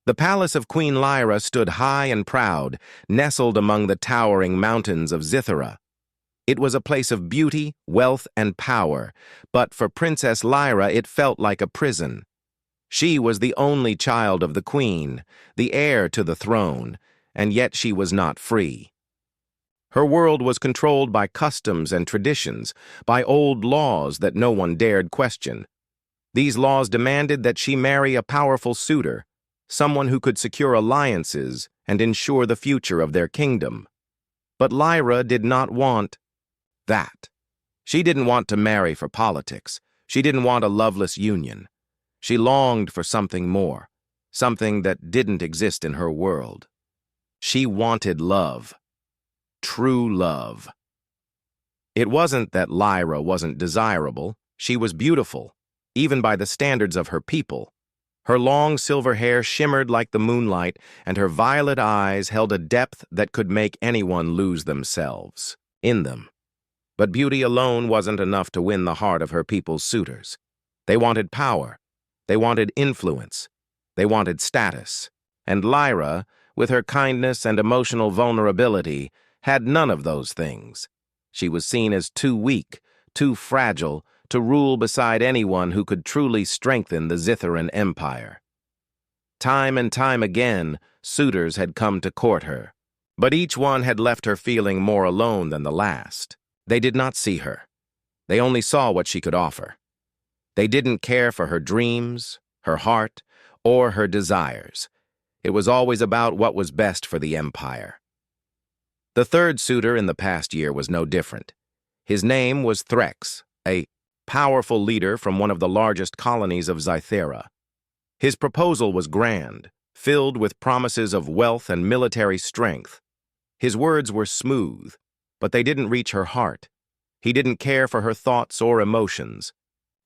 The palace of Queen Lyra stood high and proud, nestled among the towering mountains of Zithera. It was a place of beauty, wealth, and power, but for Princess Lyra it felt like a prison. She was the only child of the queen, the heir to the throne, and yet she was not free. Her world was controlled by customs and traditions, by old laws that no one dared question. These laws demanded that she marry a powerful suitor, someone who could secure alliances and ensure the future of their kingdom. But Lyra did not want that. She didn't want to marry for politics. She didn't want a loveless union. She longed for something more, something that didn't exist in her world. She wanted love. True love. It wasn't that Lyra wasn't desirable. She was beautiful, even by the standards of her people. Her long silver hair shimmered like the moonlight, and her violet eyes held a depth that could make anyone lose themselves in them. But beauty alone wasn't enough to win the heart of her people's suitors. They wanted power. They wanted influence. They wanted status. And Lyra, with her kindness and emotional vulnerability, had none of those things. She was seen as too weak, too fragile, to rule beside anyone who could truly strengthen the Zitheran Empire. Time and time again, suitors had come to court her, but each one had left her feeling more alone than the last. They did not see her. They only saw what she could offer. They didn't care for her dreams, her heart, or her desires. It was always about what was best for the empire. The third suitor in the past year was no different. His name was Threx, a powerful leader from one of the largest colonies of Zythera. His proposal was grand, filled with promises of wealth and military strength. His words were smooth, but they didn't reach her heart. He didn't care for her thoughts or emotions.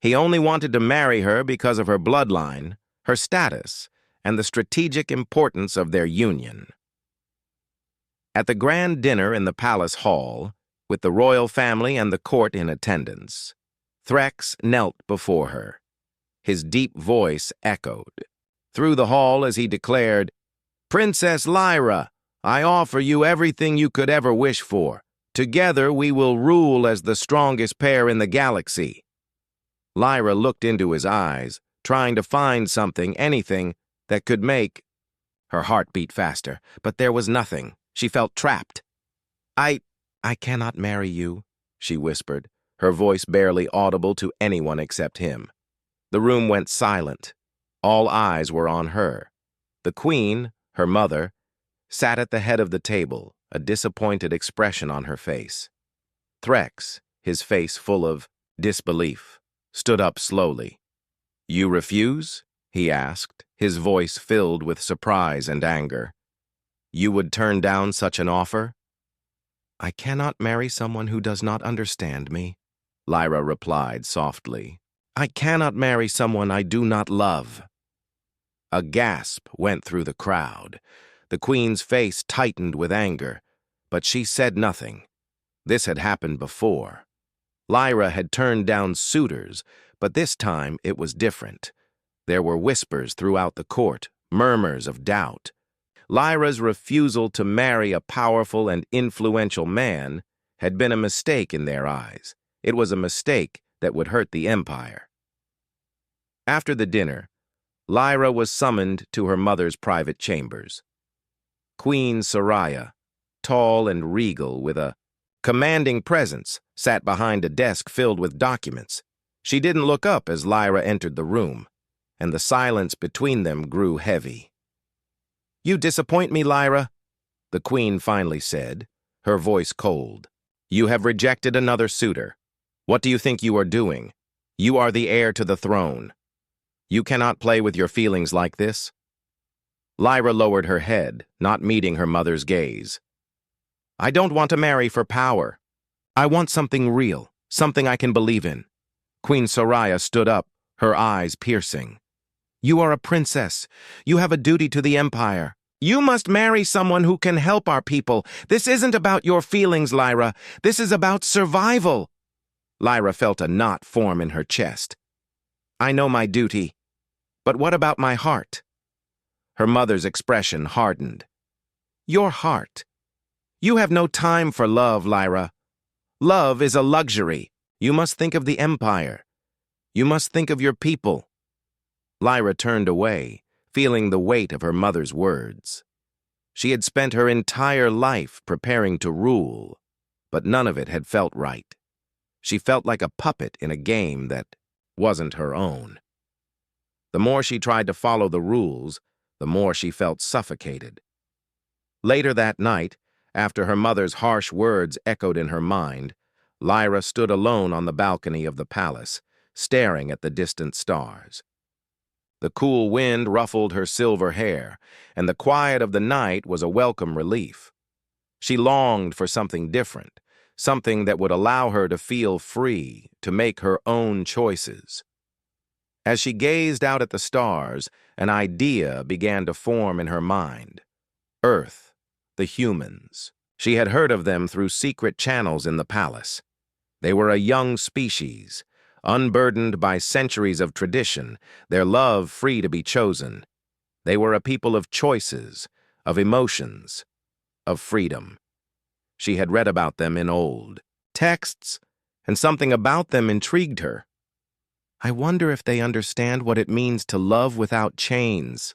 He only wanted to marry her because of her bloodline, her status, and the strategic importance of their union. At the grand dinner in the palace hall, with the royal family and the court in attendance, Threx knelt before her. His deep voice echoed through the hall as he declared, "Princess Lyra, I offer you everything you could ever wish for. Together we will rule as the strongest pair in the galaxy." Lyra looked into his eyes, trying to find something, anything, that could make... Her heart beat faster, but there was nothing. She felt trapped. I cannot marry you," she whispered, her voice barely audible to anyone except him. The room went silent. All eyes were on her. The queen, her mother, sat at the head of the table, a disappointed expression on her face. Threx, his face full of disbelief, stood up slowly. "You refuse?" he asked, his voice filled with surprise and anger. "You would turn down such an offer?" "I cannot marry someone who does not understand me," Lyra replied softly. "I cannot marry someone I do not love." A gasp went through the crowd. The queen's face tightened with anger, but she said nothing. This had happened before. Lyra had turned down suitors, but this time it was different. There were whispers throughout the court, murmurs of doubt. Lyra's refusal to marry a powerful and influential man had been a mistake in their eyes. It was a mistake that would hurt the empire. After the dinner, Lyra was summoned to her mother's private chambers. Queen Soraya, tall and regal with a commanding presence, sat behind a desk filled with documents. She didn't look up as Lyra entered the room, and the silence between them grew heavy. "You disappoint me, Lyra," the queen finally said, her voice cold. "You have rejected another suitor. What do you think you are doing? You are the heir to the throne. You cannot play with your feelings like this." Lyra lowered her head, not meeting her mother's gaze. "I don't want to marry for power. I want something real, something I can believe in." Queen Soraya stood up, her eyes piercing. "You are a princess. You have a duty to the empire. You must marry someone who can help our people. This isn't about your feelings, Lyra. This is about survival." Lyra felt a knot form in her chest. "I know my duty. But what about my heart?" Her mother's expression hardened. Your heart. You have no time for love, Lyra. Love is a luxury. You must think of the Empire. You must think of your people. Lyra turned away, feeling the weight of her mother's words. She had spent her entire life preparing to rule, but none of it had felt right. She felt like a puppet in a game that wasn't her own. The more she tried to follow the rules, the more she felt suffocated. Later that night, after her mother's harsh words echoed in her mind, Lyra stood alone on the balcony of the palace, staring at the distant stars. The cool wind ruffled her silver hair, and the quiet of the night was a welcome relief. She longed for something different, something that would allow her to feel free, to make her own choices. As she gazed out at the stars, an idea began to form in her mind. Earth, the humans. She had heard of them through secret channels in the palace. They were a young species, unburdened by centuries of tradition, their love free to be chosen. They were a people of choices, of emotions, of freedom. She had read about them in old texts, and something about them intrigued her. I wonder if they understand what it means to love without chains,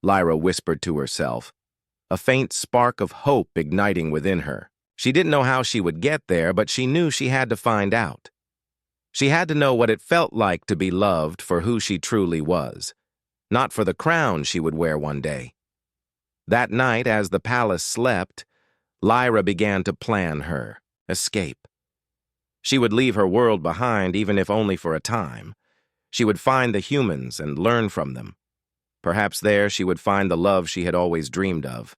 Lyra whispered to herself, a faint spark of hope igniting within her. She didn't know how she would get there, but she knew she had to find out. She had to know what it felt like to be loved for who she truly was, not for the crown she would wear one day. That night, as the palace slept, Lyra began to plan her escape. She would leave her world behind, even if only for a time. She would find the humans and learn from them. Perhaps there she would find the love she had always dreamed of.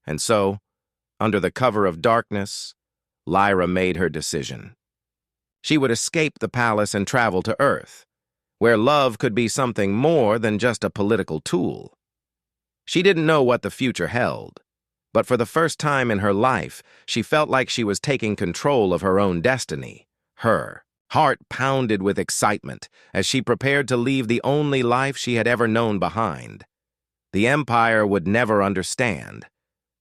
And so, under the cover of darkness, Lyra made her decision. She would escape the palace and travel to Earth, where love could be something more than just a political tool. She didn't know what the future held, but for the first time in her life, she felt like she was taking control of her own destiny. Her heart pounded with excitement as she prepared to leave the only life she had ever known behind. The Empire would never understand.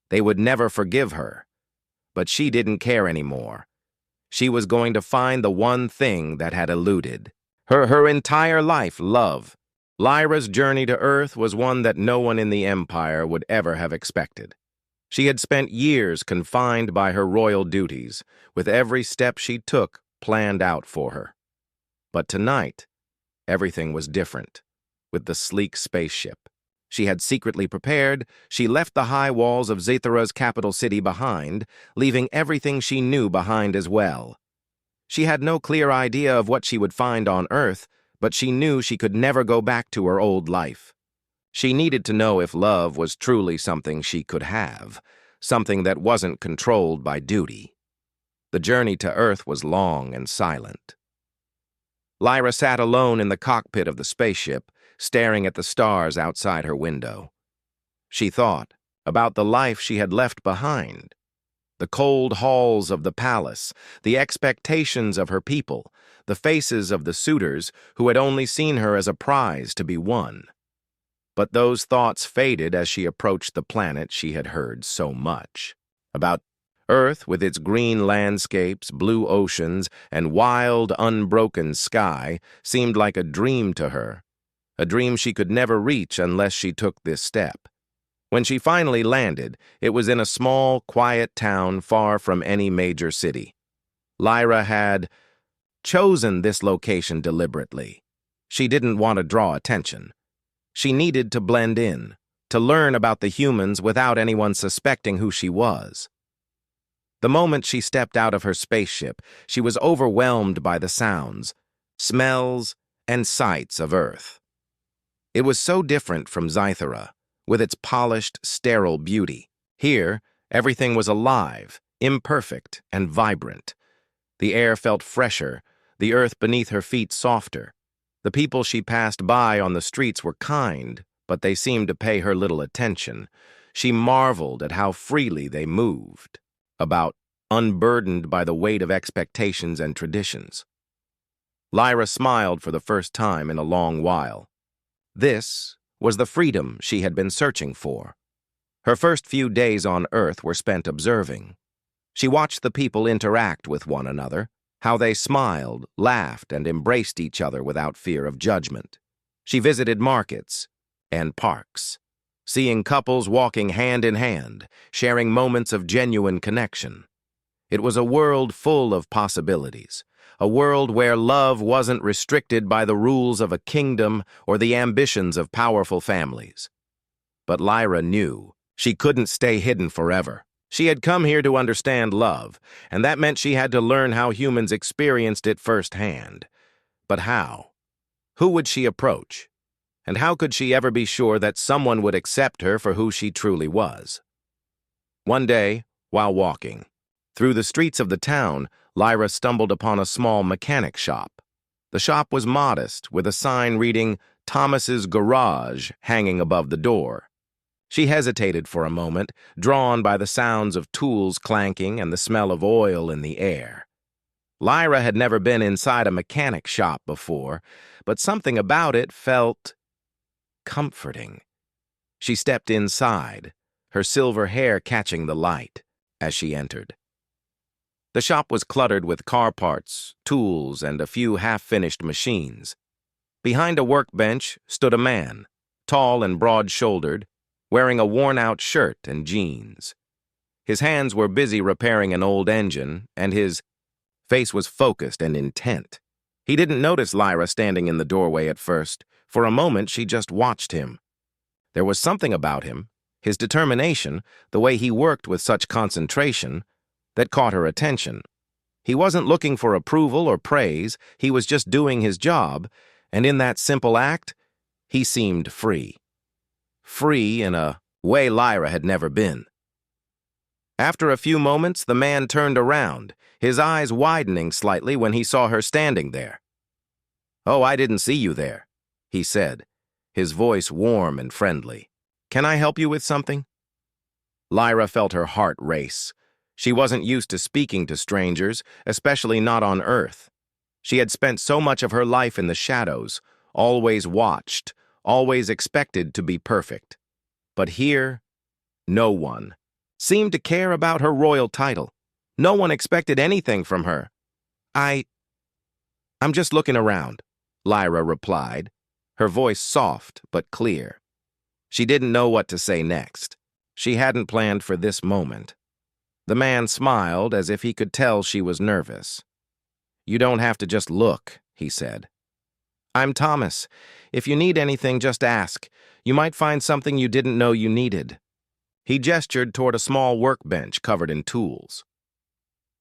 They would never forgive her. But she didn't care anymore. She was going to find the one thing that had eluded her entire life, love. Lyra's journey to Earth was one that no one in the Empire would ever have expected. She had spent years confined by her royal duties, with every step she took planned out for her. But tonight, everything was different, with the sleek spaceship. She had secretly prepared, she left the high walls of Zithera's capital city behind, leaving everything she knew behind as well. She had no clear idea of what she would find on Earth, but she knew she could never go back to her old life. She needed to know if love was truly something she could have, something that wasn't controlled by duty. The journey to Earth was long and silent. Lyra sat alone in the cockpit of the spaceship, staring at the stars outside her window. She thought about the life she had left behind, the cold halls of the palace, the expectations of her people, the faces of the suitors who had only seen her as a prize to be won. But those thoughts faded as she approached the planet she had heard so much about. Earth, with its green landscapes, blue oceans, and wild, unbroken sky, seemed like a dream to her, a dream she could never reach unless she took this step. When she finally landed, it was in a small, quiet town far from any major city. Lyra had chosen this location deliberately. She didn't want to draw attention. She needed to blend in, to learn about the humans without anyone suspecting who she was. The moment she stepped out of her spaceship, she was overwhelmed by the sounds, smells, and sights of Earth. It was so different from Zithera, with its polished, sterile beauty. Here, everything was alive, imperfect, and vibrant. The air felt fresher, the earth beneath her feet softer. The people she passed by on the streets were kind, but they seemed to pay her little attention. She marveled at how freely they moved, about unburdened by the weight of expectations and traditions. Lyra smiled for the first time in a long while. This was the freedom she had been searching for. Her first few days on Earth were spent observing. She watched the people interact with one another, how they smiled, laughed, and embraced each other without fear of judgment. She visited markets and parks, seeing couples walking hand in hand, sharing moments of genuine connection. It was a world full of possibilities, a world where love wasn't restricted by the rules of a kingdom or the ambitions of powerful families. But Lyra knew she couldn't stay hidden forever. She had come here to understand love, and that meant she had to learn how humans experienced it firsthand. But how? Who would she approach? And how could she ever be sure that someone would accept her for who she truly was? One day, while walking through the streets of the town, Lyra stumbled upon a small mechanic shop. The shop was modest, with a sign reading "Thomas's Garage" hanging above the door. She hesitated for a moment, drawn by the sounds of tools clanking and the smell of oil in the air. Lyra had never been inside a mechanic shop before, but something about it felt comforting. She stepped inside, her silver hair catching the light as she entered. The shop was cluttered with car parts, tools, and a few half-finished machines. Behind a workbench stood a man, tall and broad-shouldered, wearing a worn-out shirt and jeans. His hands were busy repairing an old engine, and his face was focused and intent. He didn't notice Lyra standing in the doorway at first. For a moment, she just watched him. There was something about him, his determination, the way he worked with such concentration, that caught her attention. He wasn't looking for approval or praise, he was just doing his job, and in that simple act, he seemed free. Free in a way Lyra had never been. After a few moments, the man turned around, his eyes widening slightly when he saw her standing there. "Oh, I didn't see you there," he said, his voice warm and friendly. "Can I help you with something?" Lyra felt her heart race. She wasn't used to speaking to strangers, especially not on Earth. She had spent so much of her life in the shadows, always watched, always expected to be perfect. But here, no one seemed to care about her royal title. No one expected anything from her. I'm just looking around," Lyra replied, her voice soft but clear. She didn't know what to say next. She hadn't planned for this moment. The man smiled as if he could tell she was nervous. "You don't have to just look," he said. "I'm Thomas. If you need anything, just ask. You might find something you didn't know you needed." He gestured toward a small workbench covered in tools.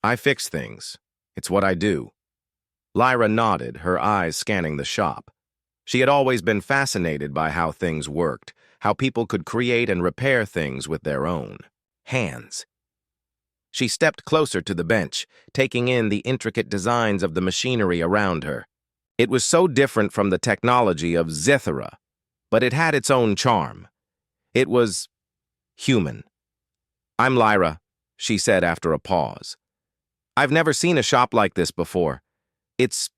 "I fix things. It's what I do." Lyra nodded, her eyes scanning the shop. She had always been fascinated by how things worked, how people could create and repair things with their own hands. She stepped closer to the bench, taking in the intricate designs of the machinery around her. It was so different from the technology of Zithera, but it had its own charm. It was human. "I'm Lyra," she said after a pause. "I've never seen a shop like this before. It's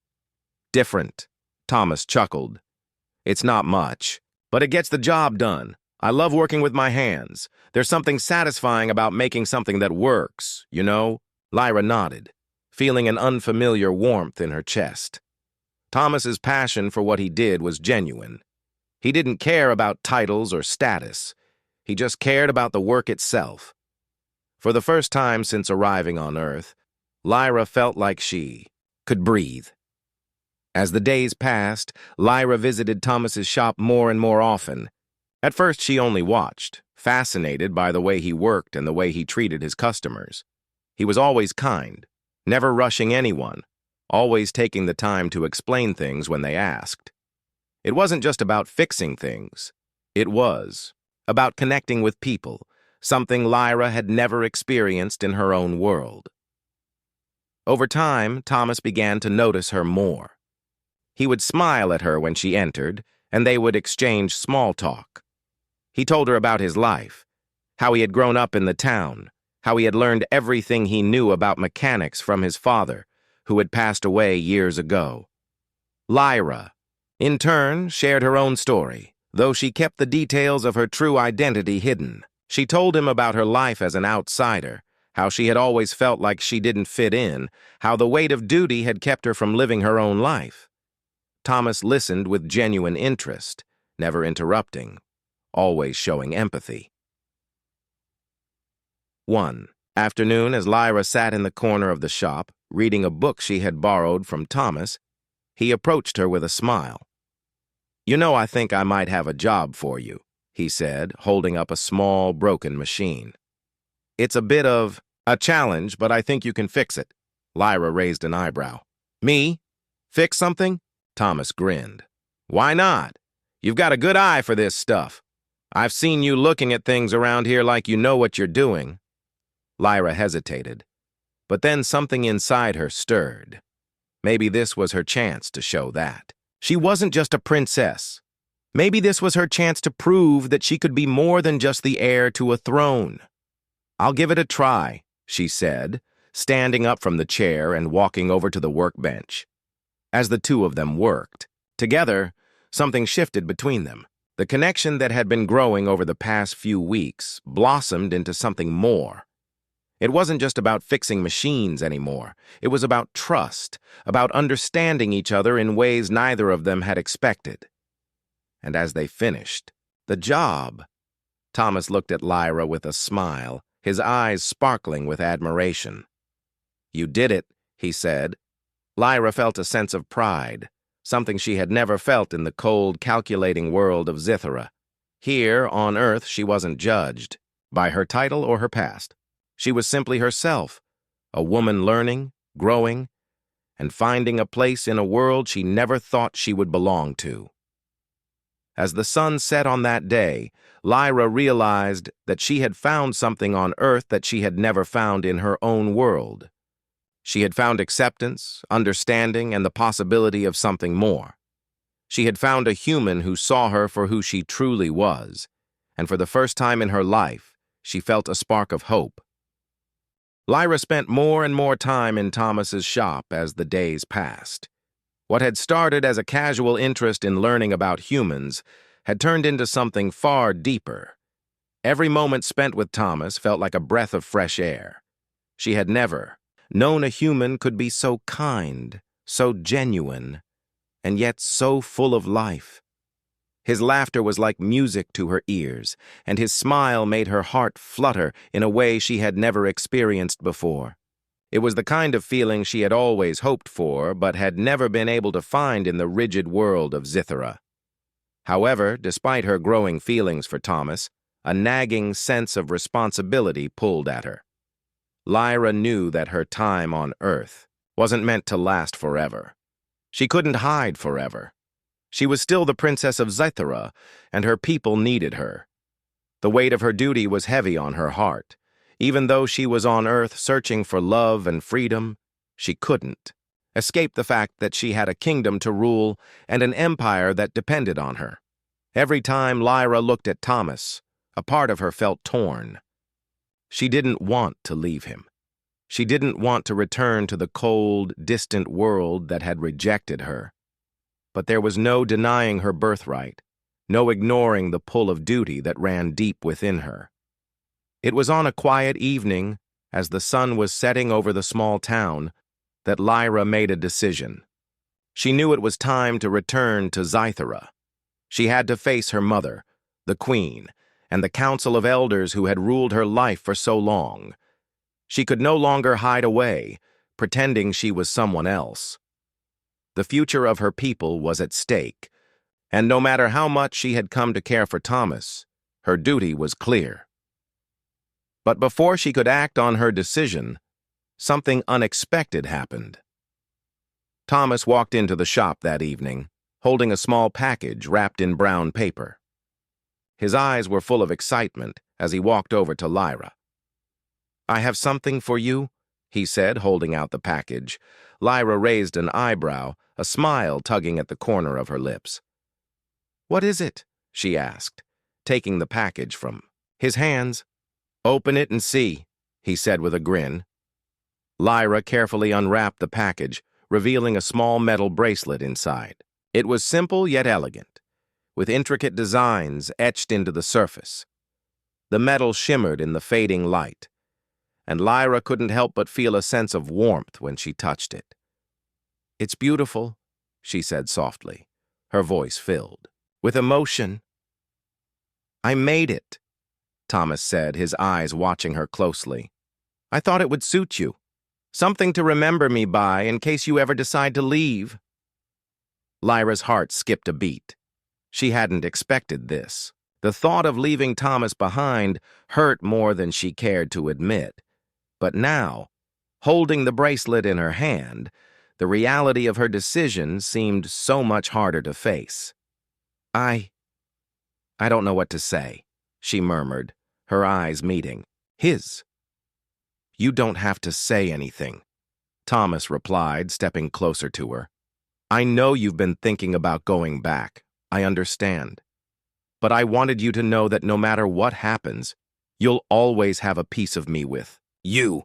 different," Thomas chuckled. "It's not much, but it gets the job done. I love working with my hands. There's something satisfying about making something that works, you know?" Lyra nodded, feeling an unfamiliar warmth in her chest. Thomas's passion for what he did was genuine. He didn't care about titles or status. He just cared about the work itself. For the first time since arriving on Earth, Lyra felt like she could breathe. As the days passed, Lyra visited Thomas's shop more and more often. At first, she only watched, fascinated by the way he worked and the way he treated his customers. He was always kind, never rushing anyone, always taking the time to explain things when they asked. It wasn't just about fixing things. It was about connecting with people, something Lyra had never experienced in her own world. Over time, Thomas began to notice her more. He would smile at her when she entered, and they would exchange small talk. He told her about his life, how he had grown up in the town, how he had learned everything he knew about mechanics from his father, who had passed away years ago. Lyra, in turn, shared her own story, though she kept the details of her true identity hidden. She told him about her life as an outsider, how she had always felt like she didn't fit in, how the weight of duty had kept her from living her own life. Thomas listened with genuine interest, never interrupting, always showing empathy. 1. Afternoon, as Lyra sat in the corner of the shop, reading a book she had borrowed from Thomas, he approached her with a smile. "You know, I think I might have a job for you," he said, holding up a small, broken machine. "It's a bit of a challenge, but I think you can fix it." Lyra raised an eyebrow. "Me? Fix something?" Thomas grinned. "Why not? You've got a good eye for this stuff. I've seen you looking at things around here like you know what you're doing." Lyra hesitated, but then something inside her stirred. Maybe this was her chance to show that. She wasn't just a princess. Maybe this was her chance to prove that she could be more than just the heir to a throne. "I'll give it a try," she said, standing up from the chair and walking over to the workbench. As the two of them worked together, something shifted between them. The connection that had been growing over the past few weeks blossomed into something more. It wasn't just about fixing machines anymore. It was about trust, about understanding each other in ways neither of them had expected. And as they finished the job, Thomas looked at Lyra with a smile, his eyes sparkling with admiration. "You did it," he said. Lyra felt a sense of pride, something she had never felt in the cold, calculating world of Zithera. Here, on Earth, she wasn't judged by her title or her past. She was simply herself, a woman learning, growing, and finding a place in a world she never thought she would belong to. As the sun set on that day, Lyra realized that she had found something on Earth that she had never found in her own world. She had found acceptance, understanding, and the possibility of something more. She had found a human who saw her for who she truly was, and for the first time in her life, she felt a spark of hope. Lyra spent more and more time in Thomas's shop as the days passed. What had started as a casual interest in learning about humans had turned into something far deeper. Every moment spent with Thomas felt like a breath of fresh air. She had never known a human could be so kind, so genuine, and yet so full of life. His laughter was like music to her ears, and his smile made her heart flutter in a way she had never experienced before. It was the kind of feeling she had always hoped for, but had never been able to find in the rigid world of Zithera. However, despite her growing feelings for Thomas, a nagging sense of responsibility pulled at her. Lyra knew that her time on Earth wasn't meant to last forever. She couldn't hide forever. She was still the princess of Zithera, and her people needed her. The weight of her duty was heavy on her heart. Even though she was on Earth searching for love and freedom, she couldn't escape the fact that she had a kingdom to rule and an empire that depended on her. Every time Lyra looked at Thomas, a part of her felt torn. She didn't want to leave him. She didn't want to return to the cold, distant world that had rejected her. But there was no denying her birthright, no ignoring the pull of duty that ran deep within her. It was on a quiet evening, as the sun was setting over the small town, that Lyra made a decision. She knew it was time to return to Zithera. She had to face her mother, the queen, and the council of elders who had ruled her life for so long. She could no longer hide away, pretending she was someone else. The future of her people was at stake, and no matter how much she had come to care for Thomas, her duty was clear. But before she could act on her decision, something unexpected happened. Thomas walked into the shop that evening, holding a small package wrapped in brown paper. His eyes were full of excitement as he walked over to Lyra. "I have something for you," he said, holding out the package. Lyra raised an eyebrow, a smile tugging at the corner of her lips. "What is it?" she asked, taking the package from his hands. "Open it and see," he said with a grin. Lyra carefully unwrapped the package, revealing a small metal bracelet inside. It was simple yet elegant, with intricate designs etched into the surface. The metal shimmered in the fading light, and Lyra couldn't help but feel a sense of warmth when she touched it. "It's beautiful," she said softly, her voice filled with emotion. "I made it," Thomas said, his eyes watching her closely. "I thought it would suit you. Something to remember me by in case you ever decide to leave." Lyra's heart skipped a beat. She hadn't expected this. The thought of leaving Thomas behind hurt more than she cared to admit. But now, holding the bracelet in her hand, the reality of her decision seemed so much harder to face. I don't know what to say," she murmured, her eyes meeting his. "You don't have to say anything," Thomas replied, stepping closer to her. "I know you've been thinking about going back. I understand. But I wanted you to know that no matter what happens, you'll always have a piece of me with you."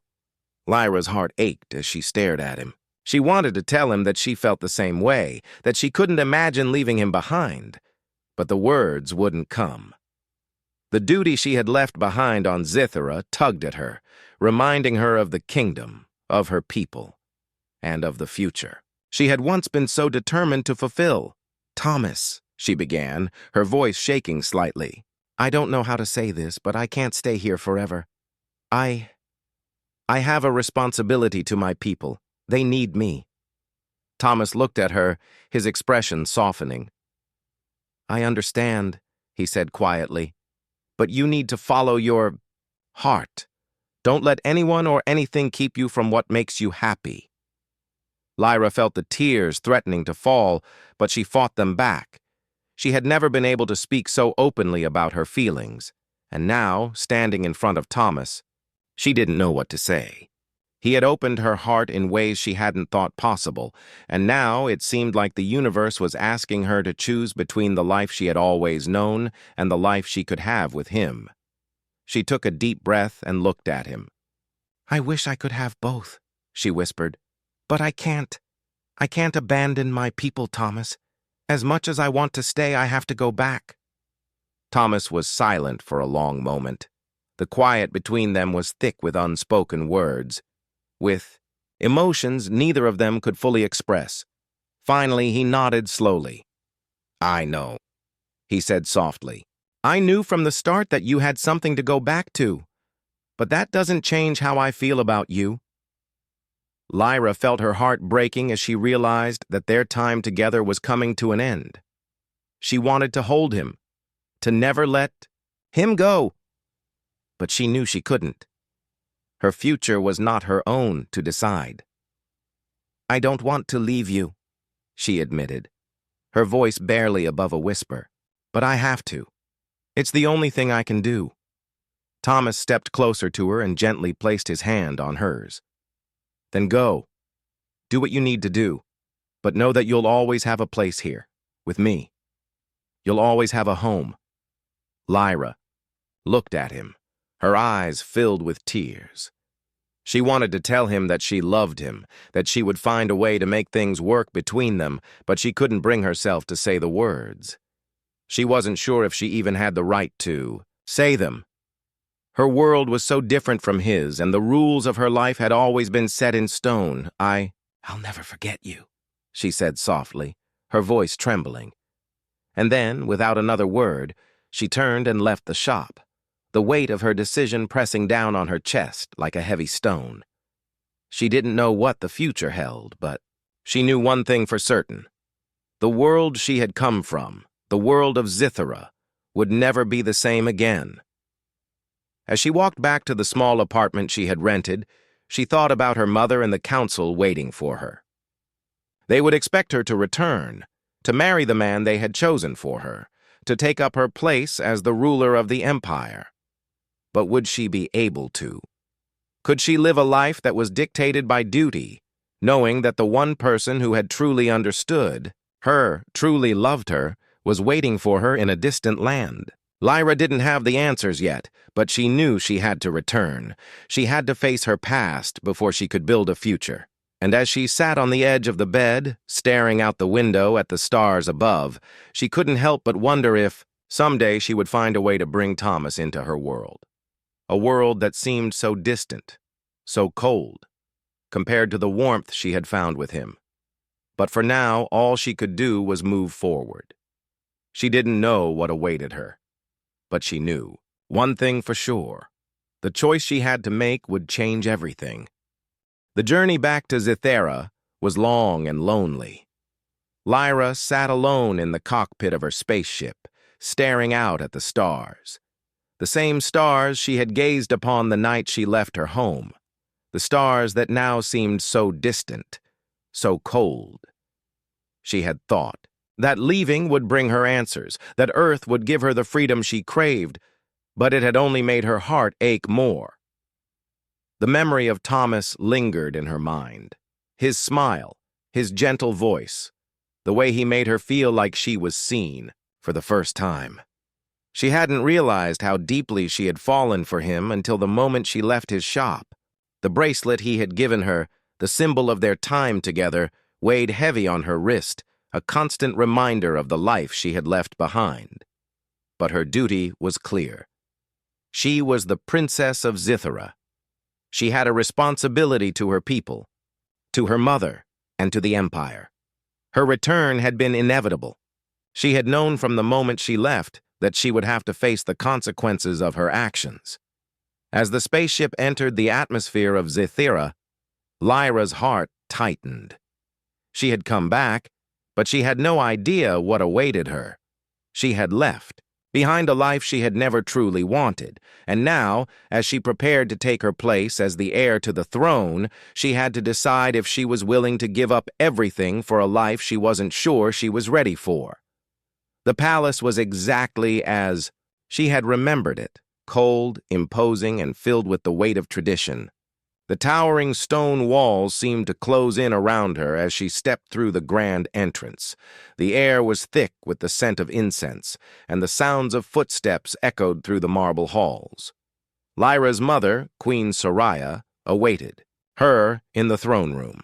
Lyra's heart ached as she stared at him. She wanted to tell him that she felt the same way, that she couldn't imagine leaving him behind, but the words wouldn't come. The duty she had left behind on Zithera tugged at her, reminding her of the kingdom, of her people, and of the future she had once been so determined to fulfill. "Thomas," she began, her voice shaking slightly. "I don't know how to say this, but I can't stay here forever. I have a responsibility to my people. They need me." Thomas looked at her, his expression softening. "I understand," he said quietly, "but you need to follow your heart. Don't let anyone or anything keep you from what makes you happy." Lyra felt the tears threatening to fall, but she fought them back. She had never been able to speak so openly about her feelings, and now, standing in front of Thomas, she didn't know what to say. He had opened her heart in ways she hadn't thought possible, and now it seemed like the universe was asking her to choose between the life she had always known and the life she could have with him. She took a deep breath and looked at him. "I wish I could have both," she whispered. "But I can't. I can't abandon my people, Thomas. As much as I want to stay, I have to go back." Thomas was silent for a long moment. The quiet between them was thick with unspoken words, with emotions neither of them could fully express. Finally, he nodded slowly. "I know," he said softly. "I knew from the start that you had something to go back to, but that doesn't change how I feel about you." Lyra felt her heart breaking as she realized that their time together was coming to an end. She wanted to hold him, to never let him go, but she knew she couldn't. Her future was not her own to decide. "I don't want to leave you," she admitted, her voice barely above a whisper, "but I have to. It's the only thing I can do." Thomas stepped closer to her and gently placed his hand on hers. "Then go. Do what you need to do, but know that you'll always have a place here, with me. You'll always have a home." Lyra looked at him, her eyes filled with tears. She wanted to tell him that she loved him, that she would find a way to make things work between them, but she couldn't bring herself to say the words. She wasn't sure if she even had the right to say them. Her world was so different from his, and the rules of her life had always been set in stone. I'll never forget you," she said softly, her voice trembling. And then, without another word, she turned and left the shop, the weight of her decision pressing down on her chest like a heavy stone. She didn't know what the future held, but she knew one thing for certain. The world she had come from, the world of Zithera, would never be the same again. As she walked back to the small apartment she had rented, she thought about her mother and the council waiting for her. They would expect her to return, to marry the man they had chosen for her, to take up her place as the ruler of the empire. But would she be able to? Could she live a life that was dictated by duty, knowing that the one person who had truly understood her, truly loved her, was waiting for her in a distant land? Lyra didn't have the answers yet, but she knew she had to return. She had to face her past before she could build a future. And as she sat on the edge of the bed, staring out the window at the stars above, she couldn't help but wonder if, someday, she would find a way to bring Thomas into her world. A world that seemed so distant, so cold, compared to the warmth she had found with him. But for now, all she could do was move forward. She didn't know what awaited her, but she knew. One thing for sure. The choice she had to make would change everything. The journey back to Zithera was long and lonely. Lyra sat alone in the cockpit of her spaceship, staring out at the stars. The same stars she had gazed upon the night she left her home. The stars that now seemed so distant, so cold. She had thought that leaving would bring her answers, that Earth would give her the freedom she craved, but it had only made her heart ache more. The memory of Thomas lingered in her mind. His smile, his gentle voice, the way he made her feel like she was seen for the first time. She hadn't realized how deeply she had fallen for him until the moment she left his shop. The bracelet he had given her, the symbol of their time together, weighed heavy on her wrist, a constant reminder of the life she had left behind. But her duty was clear. She was the princess of Zithera. She had a responsibility to her people, to her mother, and to the Empire. Her return had been inevitable. She had known from the moment she left that she would have to face the consequences of her actions. As the spaceship entered the atmosphere of Zithera, Lyra's heart tightened. She had come back, but she had no idea what awaited her. She had left, behind a life she had never truly wanted, and now, as she prepared to take her place as the heir to the throne, she had to decide if she was willing to give up everything for a life she wasn't sure she was ready for. The palace was exactly as she had remembered it, cold, imposing, and filled with the weight of tradition. The towering stone walls seemed to close in around her as she stepped through the grand entrance. The air was thick with the scent of incense, and the sounds of footsteps echoed through the marble halls. Lyra's mother, Queen Soraya, awaited her in the throne room.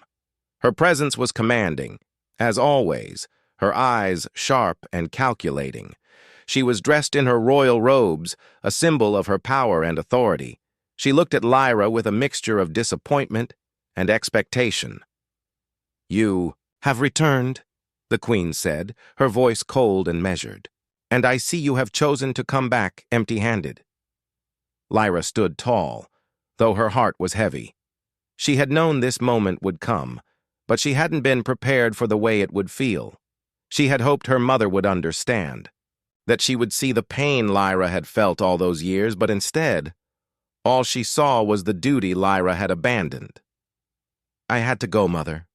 Her presence was commanding, as always, her eyes sharp and calculating. She was dressed in her royal robes, a symbol of her power and authority. She looked at Lyra with a mixture of disappointment and expectation. "You have returned," the queen said, her voice cold and measured. "And I see you have chosen to come back empty-handed." Lyra stood tall, though her heart was heavy. She had known this moment would come, but she hadn't been prepared for the way it would feel. She had hoped her mother would understand, that she would see the pain Lyra had felt all those years, but instead, all she saw was the duty Lyra had abandoned. "I had to go, Mother,"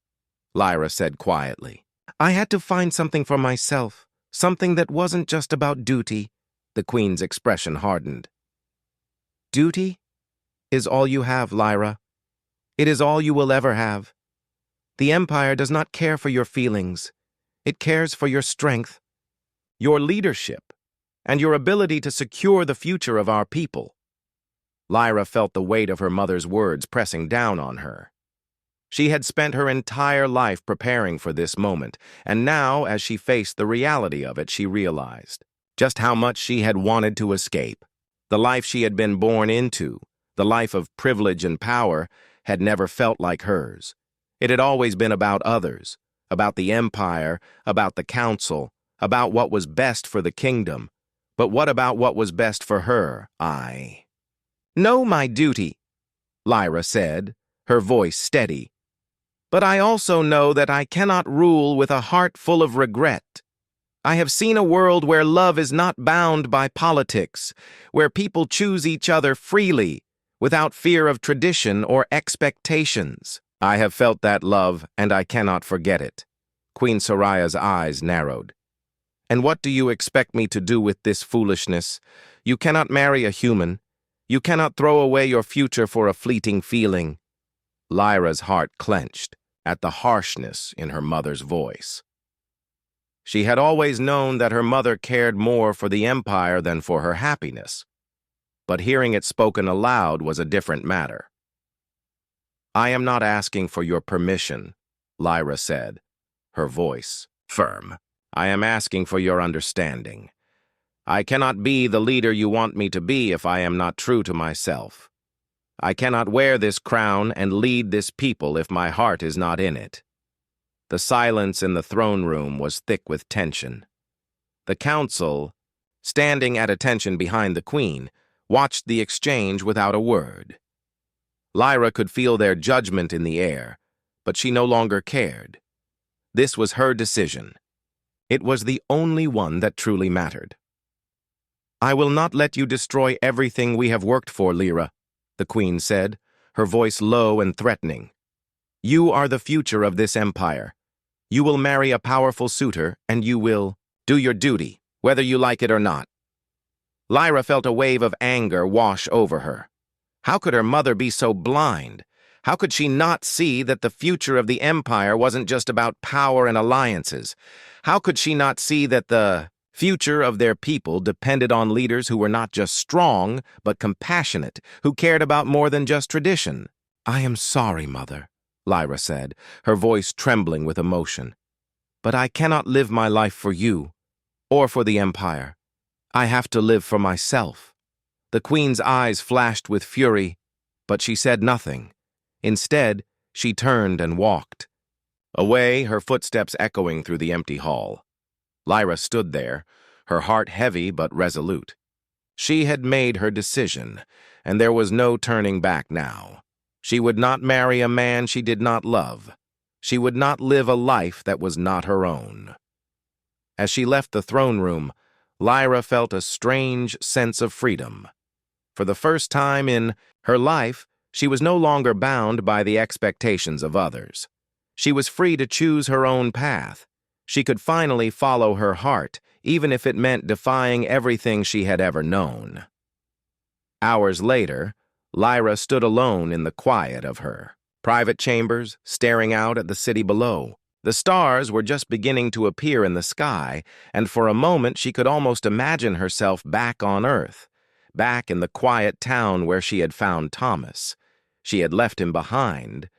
Lyra said quietly. "I had to find something for myself, something that wasn't just about duty." The queen's expression hardened. "Duty is all you have, Lyra. It is all you will ever have. The Empire does not care for your feelings. It cares for your strength, your leadership, and your ability to secure the future of our people." Lyra felt the weight of her mother's words pressing down on her. She had spent her entire life preparing for this moment, and now, as she faced the reality of it, she realized just how much she had wanted to escape. The life she had been born into, the life of privilege and power, had never felt like hers. It had always been about others, about the Empire, about the Council, about what was best for the kingdom. But what about what was best for her? "I know my duty," Lyra said, her voice steady. "But I also know that I cannot rule with a heart full of regret. I have seen a world where love is not bound by politics, where people choose each other freely, without fear of tradition or expectations. I have felt that love, and I cannot forget it." Queen Soraya's eyes narrowed. "And what do you expect me to do with this foolishness? You cannot marry a human. You cannot throw away your future for a fleeting feeling." Lyra's heart clenched at the harshness in her mother's voice. She had always known that her mother cared more for the Empire than for her happiness, but hearing it spoken aloud was a different matter. I am not asking for your permission, Lyra said, her voice firm. I am asking for your understanding. I cannot be the leader you want me to be if I am not true to myself. I cannot wear this crown and lead this people if my heart is not in it. The silence in the throne room was thick with tension. The council, standing at attention behind the queen, watched the exchange without a word. Lyra could feel their judgment in the air, but she no longer cared. This was her decision. It was the only one that truly mattered. I will not let you destroy everything we have worked for, Lyra, the queen said, her voice low and threatening. You are the future of this empire. You will marry a powerful suitor, and you will do your duty, whether you like it or not. Lyra felt a wave of anger wash over her. How could her mother be so blind? How could she not see that the future of the empire wasn't just about power and alliances? How could she not see that the future of their people depended on leaders who were not just strong, but compassionate, who cared about more than just tradition? I am sorry, Mother, Lyra said, her voice trembling with emotion. But I cannot live my life for you, or for the empire. I have to live for myself. The queen's eyes flashed with fury, but she said nothing. Instead, she turned and walked. Away, her footsteps echoing through the empty hall. Lyra stood there, her heart heavy but resolute. She had made her decision, and there was no turning back now. She would not marry a man she did not love. She would not live a life that was not her own. As she left the throne room, Lyra felt a strange sense of freedom. For the first time in her life, she was no longer bound by the expectations of others. She was free to choose her own path. She could finally follow her heart, even if it meant defying everything she had ever known. Hours later, Lyra stood alone in the quiet of her private chambers, staring out at the city below. The stars were just beginning to appear in the sky, and for a moment she could almost imagine herself back on Earth, back in the quiet town where she had found Thomas. She had left him behind,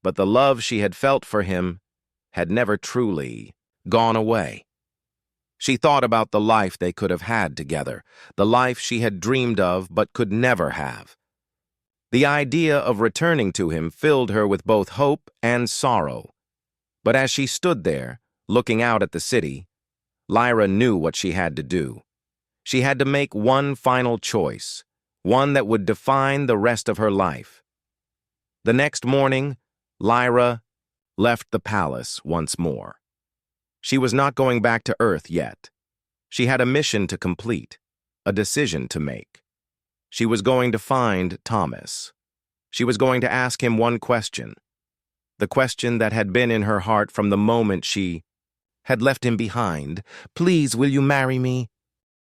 but the love she had felt for him had never truly gone away. She thought about the life they could have had together, the life she had dreamed of but could never have. The idea of returning to him filled her with both hope and sorrow. But as she stood there, looking out at the city, Lyra knew what she had to do. She had to make one final choice, one that would define the rest of her life. The next morning, Lyra left the palace once more. She was not going back to Earth yet. She had a mission to complete, a decision to make. She was going to find Thomas. She was going to ask him one question, the question that had been in her heart from the moment she had left him behind. Please, will you marry me?